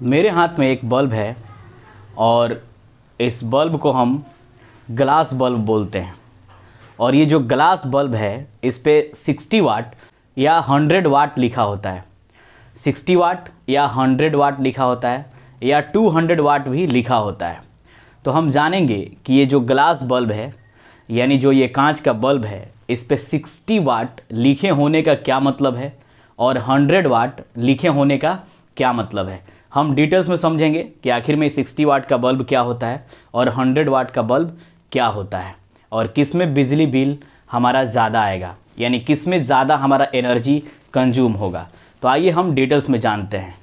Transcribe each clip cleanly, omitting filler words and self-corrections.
मेरे हाथ में एक बल्ब है और इस बल्ब को हम ग्लास बल्ब बोलते हैं। और ये जो ग्लास बल्ब है इस पे 60 वाट या 100 वाट लिखा होता है। 60 वाट या 100 वाट लिखा होता है या 200 वाट भी लिखा होता है। तो हम जानेंगे कि ये जो ग्लास बल्ब है यानी जो ये कांच का बल्ब है इस पे 60 वाट लिखे होने का क्या मतलब है और 100 वाट लिखे होने का क्या मतलब है। हम डिटेल्स में समझेंगे कि आखिर में 60 वाट का बल्ब क्या होता है और 100 वाट का बल्ब क्या होता है और किस में बिजली बिल हमारा ज़्यादा आएगा, यानी किस में ज़्यादा हमारा एनर्जी कंज्यूम होगा। तो आइए हम डिटेल्स में जानते हैं।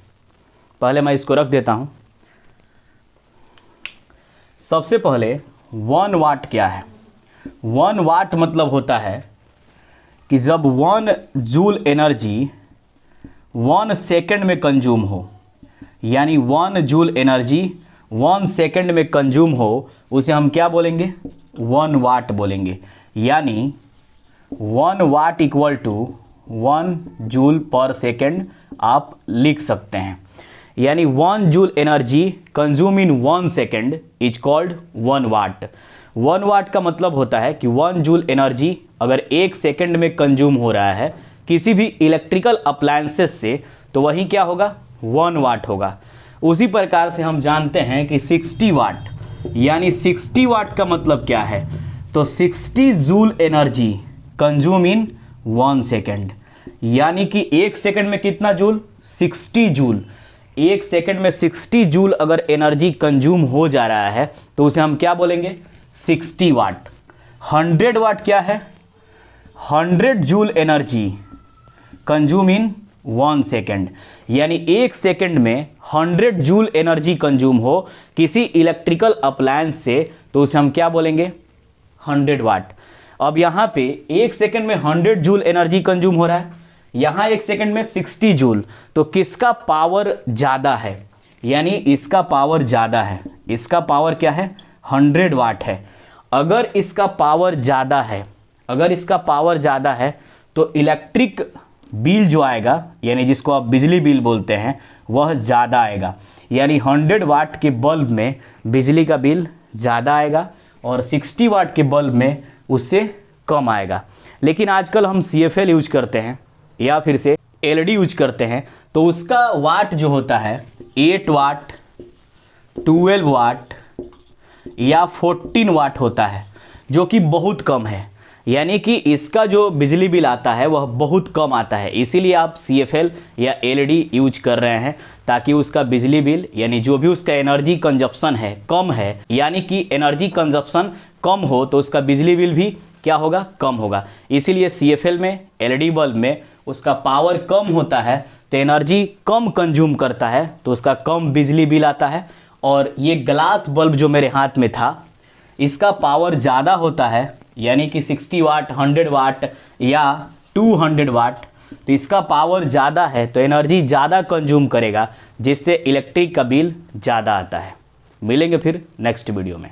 पहले मैं इसको रख देता हूँ। सबसे पहले 1 वाट क्या है। 1 वाट मतलब होता है कि जब 1 जूल एनर्जी 1 सेकेंड में कंज्यूम हो, यानी 1 जूल एनर्जी 1 सेकेंड में कंज्यूम हो, उसे हम क्या बोलेंगे, 1 वाट बोलेंगे। यानी 1 वाट इक्वल टू 1 जूल पर सेकेंड आप लिख सकते हैं। यानी 1 joule energy consume in 1 second is called 1 watt. 1 watt का मतलब होता है कि 1 जूल एनर्जी अगर 1 सेकेंड में कंज्यूम हो रहा है किसी भी इलेक्ट्रिकल अप्लायंसेस से, तो वही क्या होगा, 1 वाट होगा। उसी प्रकार से हम जानते हैं कि 60 वाट, यानी 60 वाट का मतलब क्या है, तो 60 joule energy consume in 1 second. यानी कि 1 सेकेंड में कितना जूल, 60 जूल। 1 सेकेंड में 60 जूल अगर एनर्जी कंज्यूम हो जा रहा है तो उसे हम क्या बोलेंगे, 60 वाट। 100 वाट क्या है, 100 joule energy consume in 1 second. यानी 1 सेकेंड में 100 जूल एनर्जी कंज्यूम हो किसी इलेक्ट्रिकल अप्लायंस से, तो उसे हम क्या बोलेंगे, 100 वाट। अब यहाँ पे 1 सेकेंड में 100 जूल एनर्जी कंज्यूम हो रहा है, यहाँ 1 सेकेंड में 60 जूल, तो किसका पावर ज़्यादा है, यानी इसका पावर ज़्यादा है। इसका पावर क्या है, 100 वाट है। अगर इसका पावर ज़्यादा है, अगर इसका पावर ज़्यादा है तो इलेक्ट्रिक बिल जो आएगा, यानी जिसको आप बिजली बिल बोलते हैं, वह ज़्यादा आएगा। यानी 100 वाट के बल्ब में बिजली का बिल ज़्यादा आएगा और 60 वाट के बल्ब में उससे कम आएगा। लेकिन आजकल हम CFL यूज करते हैं या फिर से LED यूज करते हैं, तो उसका वाट जो होता है 8 वाट, 12 वाट या 14 वाट होता है, जो कि बहुत कम है। यानी कि इसका जो बिजली बिल आता है वह बहुत कम आता है। इसीलिए आप CFL या LED यूज कर रहे हैं ताकि उसका बिजली बिल, यानी जो भी उसका एनर्जी कंजप्शन है, कम है। यानी कि एनर्जी कंजप्शन कम हो तो उसका बिजली बिल भी क्या होगा, कम होगा। इसीलिए CFL में, LED बल्ब में उसका पावर कम होता है तो एनर्जी कम कंज्यूम करता है, तो उसका कम बिजली बिल आता है। और ये ग्लास बल्ब जो मेरे हाथ में था, इसका पावर ज़्यादा होता है, यानी कि 60 वाट, 100 वाट या 200 वाट, तो इसका पावर ज़्यादा है तो एनर्जी ज़्यादा कंज्यूम करेगा, जिससे इलेक्ट्रिक का बिल ज़्यादा आता है। मिलेंगे फिर नेक्स्ट वीडियो में।